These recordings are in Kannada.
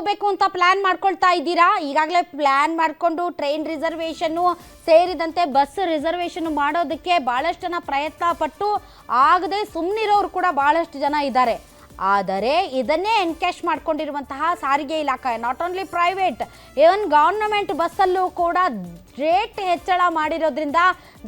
ಹೋಗಬೇಕು ಅಂತ ಪ್ಲಾನ್ ಮಾಡ್ಕೊಳ್ತಾ ಇದ್ದೀರಾ? ಈಗಾಗಲೇ ಪ್ಲಾನ್ ಮಾಡಿಕೊಂಡು ಟ್ರೈನ್ ರಿಸರ್ವೇಷನ್ನು ಸೇರಿದಂತೆ ಬಸ್ ರಿಸರ್ವೇಷನ್ ಮಾಡೋದಕ್ಕೆ ಭಾಳಷ್ಟು ಜನ ಪ್ರಯತ್ನ ಪಟ್ಟು ಆಗದೆ ಸುಮ್ಮನಿರೋರು ಕೂಡ ಭಾಳಷ್ಟು ಜನ ಇದ್ದಾರೆ. ಆದರೆ ಇದನ್ನೇ ಎನ್ಕ್ಯಾಶ್ ಮಾಡ್ಕೊಂಡಿರುವಂತಹ ಸಾರಿಗೆ ಇಲಾಖೆ, not only private, even government ಬಸ್ಸಲ್ಲೂ ಕೂಡ ರೇಟ್ ಹೆಚ್ಚಳ ಮಾಡಿರೋದ್ರಿಂದ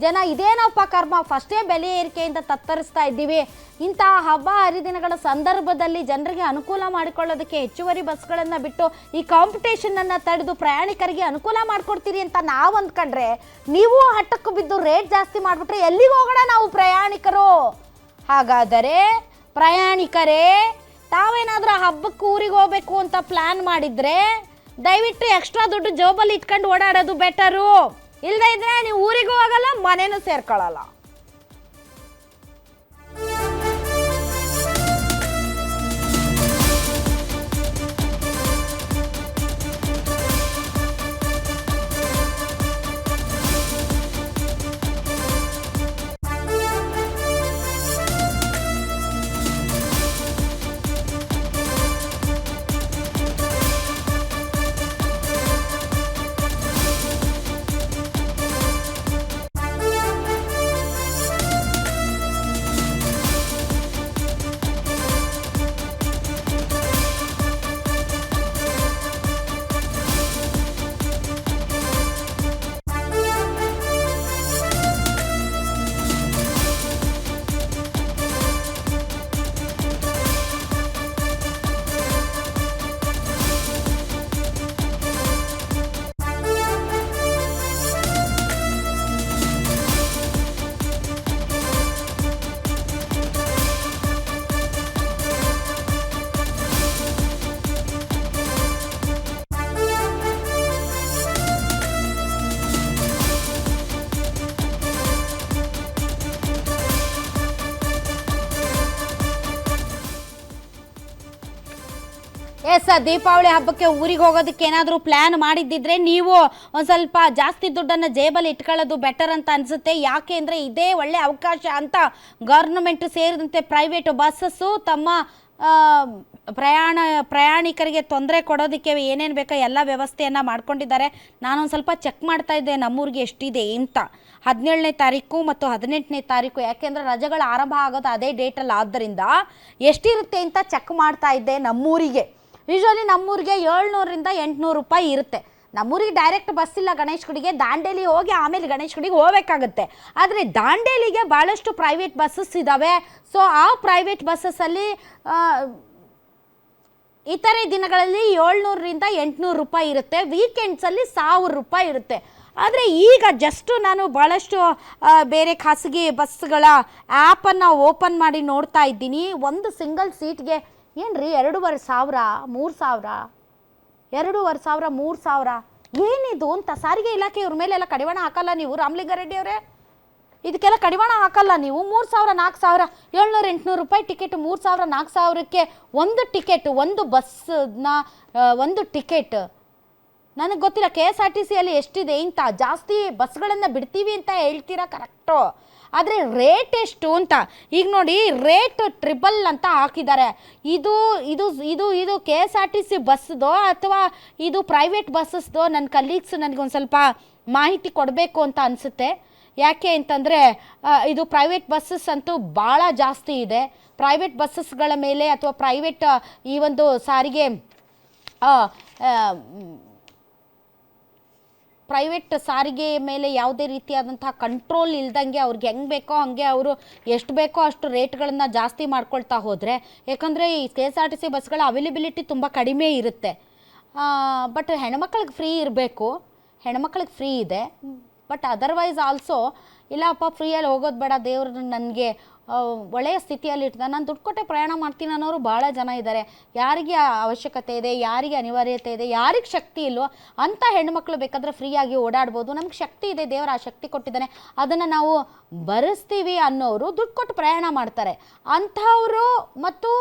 ಜನ ಇದೇನಪ್ಪ ಕರ್ಮ, ಫಸ್ಟೇ ಬೆಲೆ ಏರಿಕೆಯಿಂದ ತತ್ತರಿಸ್ತಾ ಇದ್ದೀವಿ, ಇಂತಹ ಹಬ್ಬ ಹರಿದಿನಗಳ ಸಂದರ್ಭದಲ್ಲಿ ಜನರಿಗೆ ಅನುಕೂಲ ಮಾಡಿಕೊಳ್ಳೋದಕ್ಕೆ ಹೆಚ್ಚುವರಿ ಬಸ್ಗಳನ್ನು ಬಿಟ್ಟು ಈ ಕಾಂಪಿಟೇಷನನ್ನು ತಡೆದು ಪ್ರಯಾಣಿಕರಿಗೆ ಅನುಕೂಲ ಮಾಡಿಕೊಡ್ತೀರಿ ಅಂತ ನಾವು ಅಂದ್ಕೊಂಡ್ರೆ ನೀವು ಹಟ್ಟಕ್ಕೆ ಬಿದ್ದು ರೇಟ್ ಜಾಸ್ತಿ ಮಾಡಿಬಿಟ್ರೆ ಎಲ್ಲಿಗೆ ಹೋಗೋಣ ನಾವು ಪ್ರಯಾಣಿಕರು? ಹಾಗಾದರೆ ಪ್ರಯಾಣಿಕರೇ, ತಾವೇನಾದರೂ ಹಬ್ಬಕ್ಕೆ ಊರಿಗೆ ಹೋಗಬೇಕು ಅಂತ ಪ್ಲ್ಯಾನ್ ಮಾಡಿದರೆ ದಯವಿಟ್ಟು ಎಕ್ಸ್ಟ್ರಾ ದುಡ್ಡು ಜೋಬಲ್ಲಿ ಇಟ್ಕೊಂಡು ಓಡಾಡೋದು ಬೆಟರು. ಇಲ್ಲದೇ ಇದ್ರೆ ನೀವು ಊರಿಗೂ ಹೋಗಲ್ಲ, ಮನೇನೂ ಸೇರ್ಕೊಳ್ಳಲ್ಲ. ಎಸ್, ದೀಪಾವಳಿ ಹಬ್ಬಕ್ಕೆ ಊರಿಗೆ ಹೋಗೋದಕ್ಕೆ ಏನಾದರೂ ಪ್ಲ್ಯಾನ್ ಮಾಡಿದ್ದಿದ್ರೆ ನೀವು ಒಂದು ಸ್ವಲ್ಪ ಜಾಸ್ತಿ ದುಡ್ಡನ್ನು ಜೇಬಲ್ಲಿ ಇಟ್ಕೊಳ್ಳೋದು ಬೆಟರ್ ಅಂತ ಅನಿಸುತ್ತೆ. ಯಾಕೆ ಅಂದರೆ ಇದೇ ಒಳ್ಳೆ ಅವಕಾಶ ಅಂತ ಗೌರ್ನಮೆಂಟು ಸೇರಿದಂತೆ ಪ್ರೈವೇಟ್ ಬಸ್ಸಸ್ಸು ತಮ್ಮ ಪ್ರಯಾಣಿಕರಿಗೆ ತೊಂದರೆ ಕೊಡೋದಕ್ಕೆ ಏನೇನು ಬೇಕೋ ಎಲ್ಲ ವ್ಯವಸ್ಥೆಯನ್ನು ಮಾಡ್ಕೊಂಡಿದ್ದಾರೆ. ನಾನೊಂದು ಸ್ವಲ್ಪ ಚೆಕ್ ಮಾಡ್ತಾ ಇದ್ದೆ ನಮ್ಮೂರಿಗೆ ಎಷ್ಟಿದೆ ಅಂತ. 17ನೇ ತಾರೀಕು ಮತ್ತು 18ನೇ ತಾರೀಕು, ಯಾಕೆಂದರೆ ರಜೆಗಳು ಆರಂಭ ಆಗೋದು ಅದೇ ಡೇಟಲ್ಲಿ, ಆದ್ದರಿಂದ ಎಷ್ಟಿರುತ್ತೆ ಅಂತ ಚೆಕ್ ಮಾಡ್ತಾ ಇದ್ದೆ. ನಮ್ಮೂರಿಗೆ ಯೂಶ್ವಲಿ ನಮ್ಮೂರಿಗೆ 700ರಿಂದ 800 ರೂಪಾಯಿ ಇರುತ್ತೆ. ನಮ್ಮೂರಿಗೆ ಡೈರೆಕ್ಟ್ ಬಸ್ ಇಲ್ಲ ಗಣೇಶ್ ಗುಡಿಗೆ, ದಾಂಡೇಲಿ ಹೋಗಿ ಆಮೇಲೆ ಗಣೇಶ್ ಗುಡಿಗೆ ಹೋಗಬೇಕಾಗುತ್ತೆ. ಆದರೆ ದಾಂಡೇಲಿಗೆ ಭಾಳಷ್ಟು ಪ್ರೈವೇಟ್ ಬಸ್ಸಸ್ ಇದ್ದಾವೆ. ಸೊ ಆ ಪ್ರೈವೇಟ್ ಬಸ್ಸಸ್ಸಲ್ಲಿ ಇತರೆ ದಿನಗಳಲ್ಲಿ 700ರಿಂದ 800 ರೂಪಾಯಿ ಇರುತ್ತೆ, ವೀಕೆಂಡ್ಸಲ್ಲಿ 1000 ರೂಪಾಯಿ ಇರುತ್ತೆ. ಆದರೆ ಈಗ ಜಸ್ಟು ನಾನು ಭಾಳಷ್ಟು ಬೇರೆ ಖಾಸಗಿ ಬಸ್ಗಳ ಆ್ಯಪನ್ನು ಓಪನ್ ಮಾಡಿ ನೋಡ್ತಾ ಇದ್ದೀನಿ. ಒಂದು ಸಿಂಗಲ್ ಸೀಟ್ಗೆ ಏನ್ರಿ 2500, 3000, 2500, 3000 ಏನಿದು ಅಂತ ಸಾರಿಗೆ ಇಲಾಖೆ ಇವ್ರ ಮೇಲೆಲ್ಲ ಕಡಿವಾಣ ಹಾಕಲ್ಲ ನೀವು? ರಾಮಲಿಂಗಾರೆಡ್ಡಿ ಅವರೇ, ಇದಕ್ಕೆಲ್ಲ ಕಡಿವಾಣ ಹಾಕಲ್ಲ ನೀವು? 3000, 4000, 700, 800 ರೂಪಾಯಿ ಟಿಕೆಟ್, 3000, 4000ಕ್ಕೆ ಒಂದು ಟಿಕೆಟ್, ಒಂದು ಬಸ್ನ ಒಂದು ಟಿಕೆಟ್. ನನಗೆ ಗೊತ್ತಿಲ್ಲ KSRTCಯಲ್ಲಿ ಎಷ್ಟಿದೆ ಅಂತ. ಜಾಸ್ತಿ ಬಸ್ಗಳನ್ನು ಬಿಡ್ತೀವಿ ಅಂತ ಹೇಳ್ತೀರಾ, ಕರೆಕ್ಟು, ಆದರೆ ರೇಟ್ ಎಷ್ಟು ಅಂತ ಈಗ ನೋಡಿ. ರೇಟ್ ಟ್ರಿಬಲ್ ಅಂತ ಹಾಕಿದ್ದಾರೆ. ಇದು ಇದು ಇದು ಇದು KSRTC ಬಸ್ದೋ ಅಥವಾ ಇದು ಪ್ರೈವೇಟ್ ಬಸ್ಸಸ್ದೋ? ನನ್ನ ಕಲೀಗ್ಸ್ ನನಗೊಂದು ಸ್ವಲ್ಪ ಮಾಹಿತಿ ಕೊಡಬೇಕು ಅಂತ ಅನಿಸುತ್ತೆ. ಯಾಕೆ ಅಂತಂದರೆ ಇದು ಪ್ರೈವೇಟ್ ಬಸ್ಸಸ್ ಅಂತೂ ಭಾಳ ಜಾಸ್ತಿ ಇದೆ. ಪ್ರೈವೇಟ್ ಬಸ್ಸಸ್ಗಳ ಮೇಲೆ ಅಥವಾ ಪ್ರೈವೇಟ್ ಈ ಒಂದು ಸಾರಿಗೆ ಪ್ರೈವೇಟ್ ಸಾರಿಗೆ ಮೇಲೆ ಯಾವುದೇ ರೀತಿಯಾದಂತಹ ಕಂಟ್ರೋಲ್ ಇಲ್ದಂಗೆ ಅವ್ರಿಗೆ ಹೆಂಗೆ ಬೇಕೋ ಹಾಗೆ ಅವರು ಎಷ್ಟು ಬೇಕೋ ಅಷ್ಟು ರೇಟ್ಗಳನ್ನು ಜಾಸ್ತಿ ಮಾಡ್ಕೊಳ್ತಾ ಹೋದರೆ, ಯಾಕಂದರೆ ಈ KSRTC ಬಸ್ಗಳ ಅವೈಲೇಬಿಲಿಟಿ ತುಂಬ ಕಡಿಮೆ ಇರುತ್ತೆ. ಬಟ್ ಹೆಣ್ಮಕ್ಳಿಗೆ ಫ್ರೀ ಇರಬೇಕು, ಹೆಣ್ಮಕ್ಳಿಗೆ ಫ್ರೀ ಇದೆ. ಬಟ್ ಅದರ್ವೈಸ್ ಆಲ್ಸೋ ಇಲ್ಲಪ್ಪ ಫ್ರೀಯಲ್ಲಿ ಹೋಗೋದು ಬೇಡ, ದೇವರು ನನಗೆ ಒಳ್ಳೆಯ ಸ್ಥಿತಿಯಲ್ಲಿ ಇರ್ತದೆ, ನಾನು ದುಡ್ಡು ಕೊಟ್ಟೆ ಪ್ರಯಾಣ ಮಾಡ್ತೀನಿ ಅನ್ನೋರು ಭಾಳ ಜನ ಇದ್ದಾರೆ. ಯಾರಿಗೆ ಅವಶ್ಯಕತೆ ಇದೆ, ಯಾರಿಗೆ ಅನಿವಾರ್ಯತೆ ಇದೆ, ಯಾರಿಗೆ ಶಕ್ತಿ ಇಲ್ವೋ ಅಂಥ ಹೆಣ್ಮಕ್ಳು ಬೇಕಾದರೆ ಫ್ರೀಯಾಗಿ ಓಡಾಡ್ಬೋದು. ನಮ್ಗೆ ಶಕ್ತಿ ಇದೆ, ದೇವರು ಆ ಶಕ್ತಿ ಕೊಟ್ಟಿದ್ದಾನೆ, ಅದನ್ನು ನಾವು ಬರೆಸ್ತೀವಿ ಅನ್ನೋರು ದುಡ್ಡು ಕೊಟ್ಟು ಪ್ರಯಾಣ ಮಾಡ್ತಾರೆ. ಅಂಥವರು ಮತ್ತು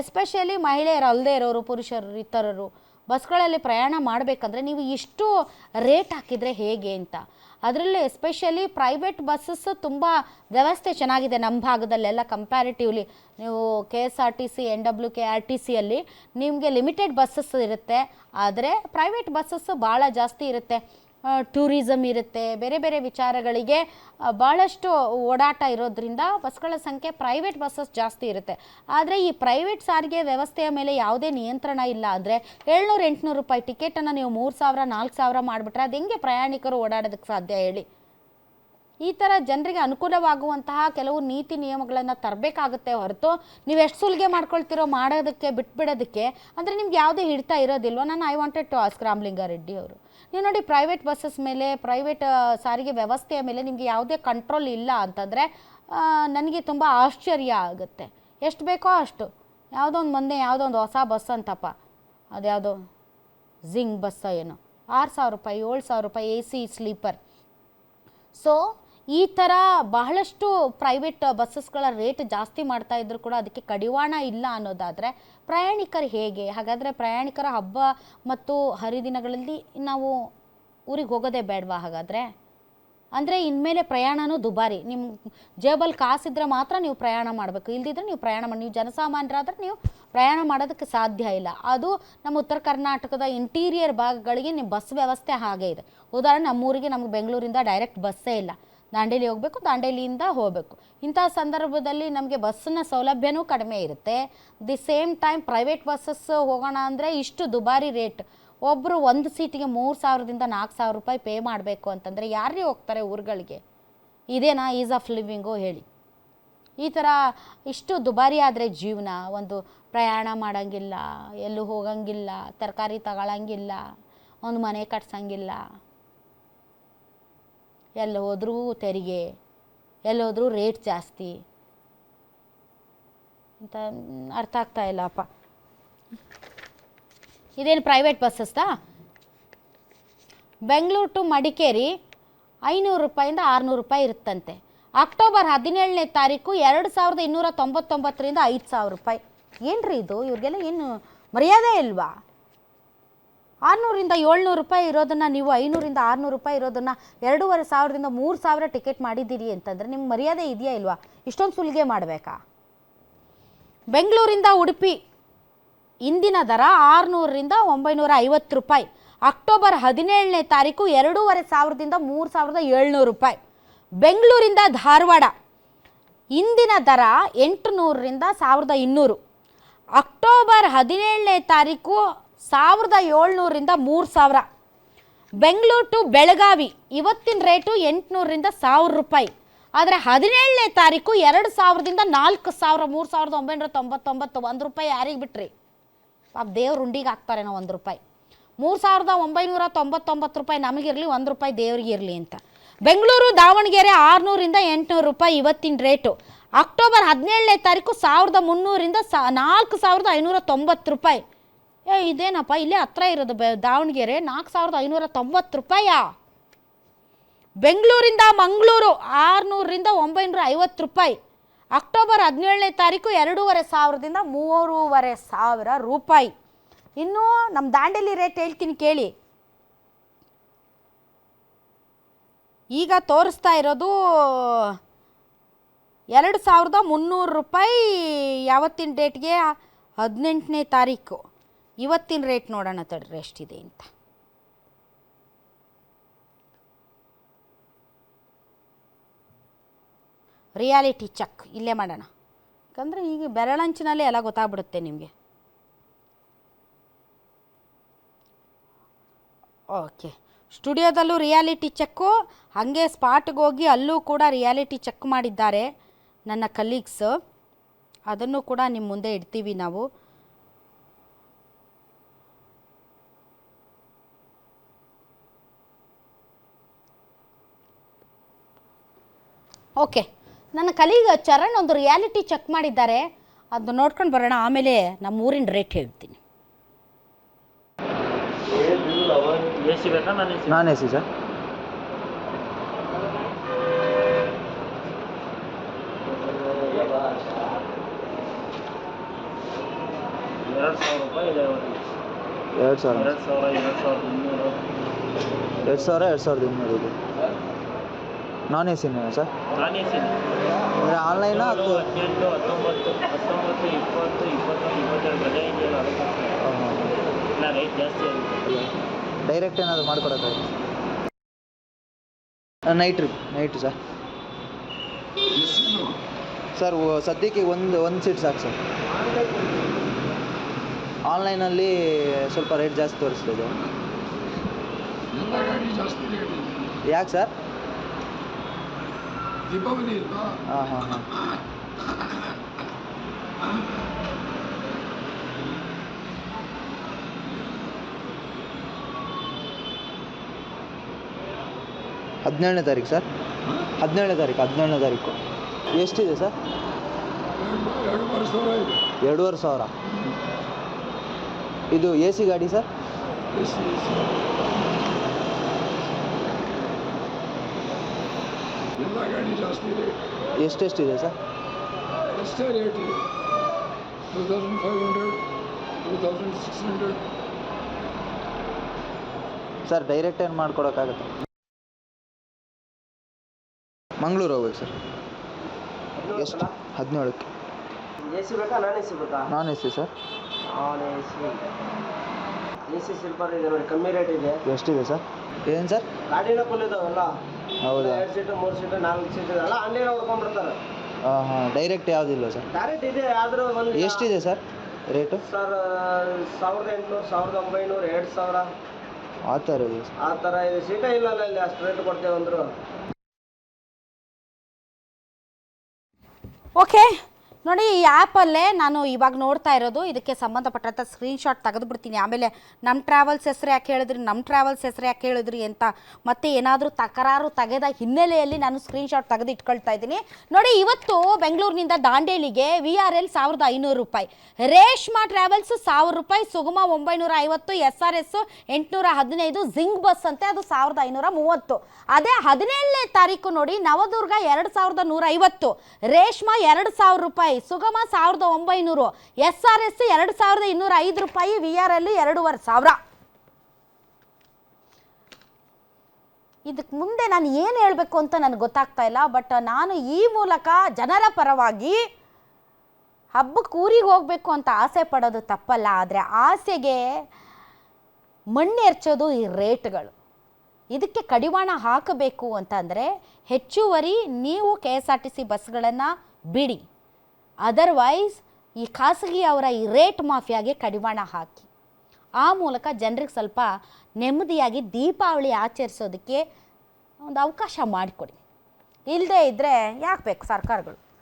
ಎಸ್ಪೆಷಲಿ ಮಹಿಳೆಯರು ಅಲ್ಲದೆ ಇರೋರು, ಪುರುಷರು, ಇತರರು ಬಸ್ಗಳಲ್ಲಿ ಪ್ರಯಾಣ ಮಾಡಬೇಕಂದ್ರೆ ನೀವು ಇಷ್ಟು ರೇಟ್ ಹಾಕಿದರೆ ಹೇಗೆ ಅಂತ. ಅದರಲ್ಲಿ ಎಸ್ಪೆಷಲಿ ಪ್ರೈವೇಟ್ ಬಸ್ಸಸ್ ತುಂಬ ವ್ಯವಸ್ಥೆ ಚೆನ್ನಾಗಿದೆ ನಮ್ಮ ಭಾಗದಲ್ಲೆಲ್ಲ ಕಂಪ್ಯಾರಿಟಿವ್ಲಿ. ನೀವು KSRTC, NWKRTCಯಲ್ಲಿ ನಿಮಗೆ ಲಿಮಿಟೆಡ್ ಬಸ್ಸಸ್ ಇರುತ್ತೆ, ಆದರೆ ಪ್ರೈವೇಟ್ ಬಸ್ಸಸ್ ಭಾಳ ಜಾಸ್ತಿ ಇರುತ್ತೆ. ಟೂರಿಸಮ್ ಇರುತ್ತೆ, ಬೇರೆ ಬೇರೆ ವಿಚಾರಗಳಿಗೆ ಭಾಳಷ್ಟು ಓಡಾಟ ಇರೋದ್ರಿಂದ ಬಸ್ಗಳ ಸಂಖ್ಯೆ ಪ್ರೈವೇಟ್ ಬಸ್ಸಸ್ ಜಾಸ್ತಿ ಇರುತ್ತೆ. ಆದರೆ ಈ ಪ್ರೈವೇಟ್ ಸಾರಿಗೆ ವ್ಯವಸ್ಥೆಯ ಮೇಲೆ ಯಾವುದೇ ನಿಯಂತ್ರಣ ಇಲ್ಲ ಅಂದರೆ 700-800 ರೂಪಾಯಿ ಟಿಕೆಟನ್ನು ನೀವು 3000-4000 ಮಾಡಿಬಿಟ್ರೆ ಅದು ಹೆಂಗೆ ಪ್ರಯಾಣಿಕರು ಓಡಾಡೋದಕ್ಕೆ ಸಾಧ್ಯ ಹೇಳಿ? ಈ ಥರ ಜನರಿಗೆ ಅನುಕೂಲವಾಗುವಂತಹ ಕೆಲವು ನೀತಿ ನಿಯಮಗಳನ್ನು ತರಬೇಕಾಗುತ್ತೆ ಹೊರತು ನೀವು ಎಷ್ಟು ಸುಲಿಗೆ ಮಾಡ್ಕೊಳ್ತಿರೋ ಮಾಡೋದಕ್ಕೆ ಬಿಟ್ಬಿಡೋದಕ್ಕೆ ಅಂದರೆ ನಿಮ್ಗೆ ಯಾವುದೇ ಹಿಡ್ತಾ ಇರೋದಿಲ್ವ? ನಾನು I wanted to ask Ramalingareddy ಅವರು, ನೀವು ನೋಡಿ ಪ್ರೈವೇಟ್ ಬಸ್ಸಸ್ ಮೇಲೆ, ಪ್ರೈವೇಟ್ ಸಾರಿಗೆ ವ್ಯವಸ್ಥೆಯ ಮೇಲೆ ನಿಮಗೆ ಯಾವುದೇ ಕಂಟ್ರೋಲ್ ಇಲ್ಲ ಅಂತಂದರೆ ನನಗೆ ತುಂಬ ಆಶ್ಚರ್ಯ ಆಗುತ್ತೆ. ಎಷ್ಟು ಬೇಕೋ ಅಷ್ಟು, ಯಾವುದೋ ಒಂದು ಮೊನ್ನೆ ಯಾವುದೋ ಒಂದು ಹೊಸ ಬಸ್ ಅಂತಪ್ಪ, ಅದ್ಯಾವುದೋ ಜಿಂಗ್ ಬಸ್ಸ ಏನೋ, 6000 ರೂಪಾಯಿ 7000 ರೂಪಾಯಿ AC ಸ್ಲೀಪರ್. ಸೊ ಈ ಥರ ಬಹಳಷ್ಟು ಪ್ರೈವೇಟ್ ಬಸ್ಸಸ್ಗಳ ರೇಟ್ ಜಾಸ್ತಿ ಮಾಡ್ತಾ ಇದ್ರು ಕೂಡ ಅದಕ್ಕೆ ಕಡಿವಾಣ ಇಲ್ಲ ಅನ್ನೋದಾದರೆ ಪ್ರಯಾಣಿಕರು ಹೇಗೆ? ಹಾಗಾದರೆ ಪ್ರಯಾಣಿಕರ ಹಬ್ಬ ಮತ್ತು ಹರಿದಿನಗಳಲ್ಲಿ ನಾವು ಊರಿಗೆ ಹೋಗೋದೇ ಬೇಡವಾ ಹಾಗಾದರೆ? ಅಂದರೆ ಇನ್ಮೇಲೆ ಪ್ರಯಾಣನೂ ದುಬಾರಿ, ನಿಮ್ಮ ಜೇಬಲ್ಲಿ ಕಾಸಿದ್ರೆ ಮಾತ್ರ ನೀವು ಪ್ರಯಾಣ ಮಾಡಬೇಕು, ಇಲ್ದಿದ್ರೆ ನೀವು ಪ್ರಯಾಣ ಮಾಡಿ, ನೀವು ಜನಸಾಮಾನ್ಯರಾದರೆ ನೀವು ಪ್ರಯಾಣ ಮಾಡೋದಕ್ಕೆ ಸಾಧ್ಯ ಇಲ್ಲ. ಅದು ನಮ್ಮ ಉತ್ತರ ಕರ್ನಾಟಕದ ಇಂಟೀರಿಯರ್ ಭಾಗಗಳಿಗೆ ನಿಮ್ಮ ಬಸ್ ವ್ಯವಸ್ಥೆ ಹಾಗೆ ಇದೆ. ಉದಾಹರಣೆ ನಮ್ಮೂರಿಗೆ, ನಮಗೆ ಬೆಂಗಳೂರಿಂದ ಡೈರೆಕ್ಟ್ ಬಸ್ಸೇ ಇಲ್ಲ, ದಾಂಡೇಲಿ ಹೋಗಬೇಕು, ದಾಂಡೇಲಿಯಿಂದ ಹೋಗಬೇಕು. ಇಂಥ ಸಂದರ್ಭದಲ್ಲಿ ನಮಗೆ ಬಸ್ಸಿನ ಸೌಲಭ್ಯನೂ ಕಡಿಮೆ ಇರುತ್ತೆ. The same time private buses ಹೋಗೋಣ ಅಂದರೆ ಇಷ್ಟು ದುಬಾರಿ ರೇಟ್. ಒಬ್ಬರು ಒಂದು ಸೀಟಿಗೆ 3000-4000 ರೂಪಾಯಿ ಪೇ ಮಾಡಬೇಕು ಅಂತಂದರೆ ಯಾರೇ ಹೋಗ್ತಾರೆ ಊರುಗಳಿಗೆ? ಇದೇನಾ ಈಸ್ ಆಫ್ ಲಿವಿಂಗು ಹೇಳಿ? ಈ ಥರ ಇಷ್ಟು ದುಬಾರಿ ಆದರೆ ಜೀವನ, ಒಂದು ಪ್ರಯಾಣ ಮಾಡೋಂಗಿಲ್ಲ, ಎಲ್ಲೂ ಹೋಗಂಗಿಲ್ಲ, ತರಕಾರಿ ತಗೊಳ್ಳಂಗಿಲ್ಲ, ಒಂದು ಮನೆ ಕಟ್ಸಂಗಿಲ್ಲ, ಎಲ್ಲಿ ಹೋದ್ರೂ ತೆರಿಗೆ, ಎಲ್ಲೋದ್ರೂ ರೇಟ್ ಜಾಸ್ತಿ ಅಂತ ಅರ್ಥ ಆಗ್ತಾ ಇಲ್ಲಪ್ಪ. ಇದೇನು ಪ್ರೈವೇಟ್ ಬಸ್ಸಸ್ತಾ? ಬೆಂಗಳೂರು ಟು ಮಡಿಕೇರಿ 500 ರೂಪಾಯಿಂದ 600 ರೂಪಾಯಿ ಇರುತ್ತಂತೆ. ಅಕ್ಟೋಬರ್ 17ನೇ ತಾರೀಕು 2299ರಿಂದ 5000 ರೂಪಾಯಿ. ಏನ್ರಿ ಇದು? ಇವ್ರಿಗೆಲ್ಲ ಏನು ಮರ್ಯಾದೆ ಇಲ್ವಾ? 600ರಿಂದ 700 ರೂಪಾಯಿ ಇರೋದನ್ನು ನೀವು 500ರಿಂದ 600 ರೂಪಾಯಿ ಇರೋದನ್ನು 2500ರಿಂದ 3000 ಟಿಕೆಟ್ ಮಾಡಿದ್ದೀರಿ ಅಂತಂದರೆ ನಿಮ್ಗೆ ಮರ್ಯಾದೆ ಇದೆಯಾ ಇಲ್ವಾ? ಇಷ್ಟೊಂದು ಸುಲಿಗೆ ಮಾಡಬೇಕಾ? ಬೆಂಗಳೂರಿಂದ ಉಡುಪಿ ಇಂದಿನ ದರ 600ರಿಂದ 950 ರೂಪಾಯಿ. ಅಕ್ಟೋಬರ್ 17ನೇ ತಾರೀಕು 2500ದಿಂದ 3700 ರೂಪಾಯಿ. ಬೆಂಗಳೂರಿಂದ ಧಾರವಾಡ ಇಂದಿನ ದರ 800ರಿಂದ 1200. ಅಕ್ಟೋಬರ್ 17ನೇ ತಾರೀಕು 1700ರಿಂದ 3000. ಬೆಂಗಳೂರು ಟು ಬೆಳಗಾವಿ ಇವತ್ತಿನ ರೇಟು 800ರಿಂದ 1000 ರೂಪಾಯಿ. ಆದರೆ 17ನೇ ತಾರೀಕು 2000ದಿಂದ 4000, 3999. 1 ರೂಪಾಯಿ ಯಾರಿಗೆ ಬಿಟ್ರಿ? ಪಾಪ ದೇವ್ರ ಉಂಡಿಗೆ ಹಾಕ್ತಾರೆ ನಾವು 1 ರೂಪಾಯಿ. 3999 ರೂಪಾಯಿ ನಮಗಿರಲಿ, 1 ರೂಪಾಯಿ ದೇವ್ರಿಗೆ ಇರಲಿ ಅಂತ. ಬೆಂಗಳೂರು ದಾವಣಗೆರೆ 600ರಿಂದ 800 ರೂಪಾಯಿ ಇವತ್ತಿನ ರೇಟು. ಅಕ್ಟೋಬರ್ 17ನೇ ತಾರೀಕು 1300ರಿಂದ 4590 ರೂಪಾಯಿ. ಇದೇನಪ್ಪ, ಇಲ್ಲೇ ಹತ್ರ ಇರೋದು ದಾವಣಗೆರೆ, 4590 ರೂಪಾಯಾ? ಬೆಂಗಳೂರಿಂದ ಮಂಗಳೂರು 600ರಿಂದ 950 ರೂಪಾಯಿ. ಅಕ್ಟೋಬರ್ 17ನೇ ತಾರೀಕು 2500ದಿಂದ 3500 ರೂಪಾಯಿ. ಇನ್ನು ನಮ್ಮ ದಾಂಡೇಲಿ ರೇಟ್ ಹೇಳ್ತೀನಿ ಕೇಳಿ. ಈಗ ತೋರಿಸ್ತಾ ಇರೋದು 2300 ರೂಪಾಯಿ ಯಾವತ್ತಿನ ಡೇಟ್ಗೆ? 18ನೇ ತಾರೀಕು. ಇವತ್ತಿನ ರೇಟ್ ನೋಡೋಣ ತಡ್ರಿ ಎಷ್ಟಿದೆ ಅಂತ. ರಿಯಾಲಿಟಿ ಚೆಕ್ ಇಲ್ಲೇ ಮಾಡೋಣ, ಯಾಕಂದರೆ ಈಗ ಬೆರಳಂಚಿನಲ್ಲೇ ಎಲ್ಲ ಗೊತ್ತಾಗ್ಬಿಡುತ್ತೆ ನಿಮಗೆ. ಓಕೆ, ಸ್ಟುಡಿಯೋದಲ್ಲೂ ರಿಯಾಲಿಟಿ ಚೆಕ್ಕು, ಹಾಗೆ ಸ್ಪಾಟ್ಗೆ ಹೋಗಿ ಅಲ್ಲೂ ಕೂಡ ರಿಯಾಲಿಟಿ ಚೆಕ್ ಮಾಡಿದ್ದಾರೆ ನನ್ನ ಕಲೀಗ್ಸ್. ಅದನ್ನು ಕೂಡ ನಿಮ್ಮ ಮುಂದೆ ಇಡ್ತೀವಿ ನಾವು. ಓಕೆ, ನನ್ನ ಕಲೀಗ್ ಚರಣ್ ಒಂದು ರಿಯಾಲಿಟಿ ಚೆಕ್ ಮಾಡಿದ್ದಾರೆ, ಅದು ನೋಡ್ಕೊಂಡು ಬರೋಣ. ಆಮೇಲೆ ನಮ್ಮ ಊರಿನ ರೇಟ್ ಹೇಳ್ತೀನಿ. ನಾನ್ ಎ ಸಿ ಸರ್. 2000 2200 ಇದು ನಾನ್ ಎ ಸಿನೇ ಸರ್? ನಾನ್ ಎ ಸಿ ಅಂದರೆ ಆನ್ಲೈನಾ ಅಥವಾ 18, 19, 20, 21, 22 ಗಜ ಇದೆಯಲ್ಲ ಎಲ್ಲ ರೇಟ್ ಜಾಸ್ತಿ ಆಗಿದೆ. ಡೈರೆಕ್ಟ್ ಏನಾದರೂ ಮಾಡ್ಕೊಡೋಕ್ಕಾಗುತ್ತೆ? Night sir. ಸರ್ ಸದ್ಯಕ್ಕೆ ಒಂದು ಸೀಟ್ ಸಾಕು ಸರ್. ಆನ್ಲೈನಲ್ಲಿ ಸ್ವಲ್ಪ ರೇಟ್ ಜಾಸ್ತಿ ತೋರಿಸ್ತಿದೆ. ಯಾಕೆ ಸರ್? ದೀಪಾವಳಿ ಇಲ್ವಾ? ಹಾಂ. ಹದಿನೇಳನೇ ತಾರೀಕು ಸರ್? 17ನೇ ತಾರೀಕು. ಎಷ್ಟಿದೆ ಸರ್? 2,500. ಇದು ಎ ಸಿ ಗಾಡಿ ಸರ್? ಎಲ್ಲ ಗಾಡಿ ಜಾಸ್ತಿ ರೇಟ್. ಎಷ್ಟೆಷ್ಟಿದೆ ಸರ್? ಎಷ್ಟೇ ರೇಟ್ ಇದೆ, 2,500, 2,600. ಸರ್ ಡೈರೆಕ್ಟ್ ಏನು ಮಾಡ್ಕೊಡೋಕ್ಕಾಗತ್ತೆ? ಮಂಗಳೂರು ಹೋಗ್ಬೇಕು ಸರ್. ಎಷ್ಟು? 17ಕ್ಕೆ. ಎ ಸಿ ಬೇಕಾ ನಾನ್ ಎ ಸಿ ಬೇಕಾ? ನಾನ್ A C sir. Non A C sleeper ಇದೆ ನೋಡಿ, ಕಮ್ಮಿ ರೇಟ್ ಇದೆ. ಎಷ್ಟಿದೆ ಸರ್? ಏನು ಸರ್? ಗಾಡಿನ ಫುಲ್ ಇದಾವೆಲ್ಲ. ಹೌದಾ? 2 ಸೀಟು 3 ಸೀಟು 4 ಸೀಟು ಎಲ್ಲ ಆನ್ಲೈನ್ ಹೊಡ್ಕೊಂಡ್ಬಿಡ್ತಾರೆ. ಹಾಂ. ಡೈರೆಕ್ಟ್ ಯಾವುದಿಲ್ಲ ಸರ್? ಡೈರೆಕ್ಟ್ ಇದೆ, ಆದರೂ ಒಂದು ಎಷ್ಟಿದೆ ಸರ್ ರೇಟು? ಸರ್ 1,800, 1,900, 2,000 ಆ ಥರ ಇದೆ ಸರ್. ಆ ಥರ ಇದೆ. ಸೀಟೇ ಇಲ್ಲಲ್ಲ ಇಲ್ಲಿ, ಅಷ್ಟು ರೇಟ್ ಕೊಡ್ತೇವೆ ಅಂದರು. ಓಕೆ ನೋಡಿ, ಈ ಆ್ಯಪಲ್ಲೇ ನಾನು ಇವಾಗ ನೋಡ್ತಾ ಇರೋದು, ಇದಕ್ಕೆ ಸಂಬಂಧಪಟ್ಟಂಥ ಸ್ಕ್ರೀನ್ಶಾಟ್ ತೆಗೆದುಬಿಡ್ತೀನಿ. ಆಮೇಲೆ ನಮ್ಮ ಟ್ರಾವೆಲ್ಸ್ ಹೆಸರು ಯಾಕೆ ಹೇಳಿದ್ರಿ ಅಂತ ಮತ್ತೆ ಏನಾದರೂ ತಕರಾರು ತೆಗೆದ ಹಿನ್ನೆಲೆಯಲ್ಲಿ ನಾನು ಸ್ಕ್ರೀನ್ಶಾಟ್ ತೆಗೆದು ಇಟ್ಕೊಳ್ತಾ ಇದ್ದೀನಿ. ನೋಡಿ, ಇವತ್ತು ಬೆಂಗಳೂರಿನಿಂದ ದಾಂಡೇಲಿಗೆ VRL 1,500 ರೂಪಾಯಿ, ರೇಷ್ಮಾ ಟ್ರಾವೆಲ್ಸ್ 1,000 ರೂಪಾಯಿ, ಸುಗಮ 950, SRS 815, ಜಿಂಗ್ ಬಸ್ ಅಂತೆ ಅದು 1,530. ಅದೇ 17ನೇ ತಾರೀಕು ನೋಡಿ, ನವದುರ್ಗ 2,150, ರೇಷ್ಮಾ 2,000 ರೂಪಾಯಿ, ಸುಗಮ 1,900, SRS 2,205 ರೂಪಾಯಿ, VRL 2,500. ಇದಕ್ಕೆ ಮುಂದೆ ನಾನು ಏನು ಹೇಳಬೇಕು ಅಂತ ನನಗೆ ಗೊತ್ತಾಗ್ತಾ ಇಲ್ಲ. ಬಟ್ ನಾನು ಈ ಮೂಲಕ ಜನರ ಪರವಾಗಿ ಹಬ್ಬಕ್ಕೆ ಊರಿಗೆ ಹೋಗಬೇಕು ಅಂತ ಆಸೆ ಪಡೋದು ತಪ್ಪಲ್ಲ. ಆದರೆ ಆಸೆಗೆ ಮಣ್ಣೆರ್ಚೋದು ಈ ರೇಟ್ಗಳು. ಇದಕ್ಕೆ ಕಡಿವಾಣ ಹಾಕಬೇಕು ಅಂತಂದರೆ ಹೆಚ್ಚುವರಿ ನೀವು KSRTC ಬಸ್ಗಳನ್ನು ಬಿಡಿ. ಅದರ್ವೈಸ್ ಈ ಖಾಸಗಿ ಅವರ ಈ ರೇಟ್ ಮಾಫಿಯಾಗೆ ಕಡಿವಾಣ ಹಾಕಿ, ಆ ಮೂಲಕ ಜನರಿಗೆ ಸ್ವಲ್ಪ ನೆಮ್ಮದಿಯಾಗಿ ದೀಪಾವಳಿ ಆಚರಿಸೋದಕ್ಕೆ ಒಂದು ಅವಕಾಶ ಮಾಡಿಕೊಡಿ. ಇಲ್ಲದೇ ಇದ್ದರೆ ಯಾಕೆ ಬೇಕು ಸರ್ಕಾರಗಳು?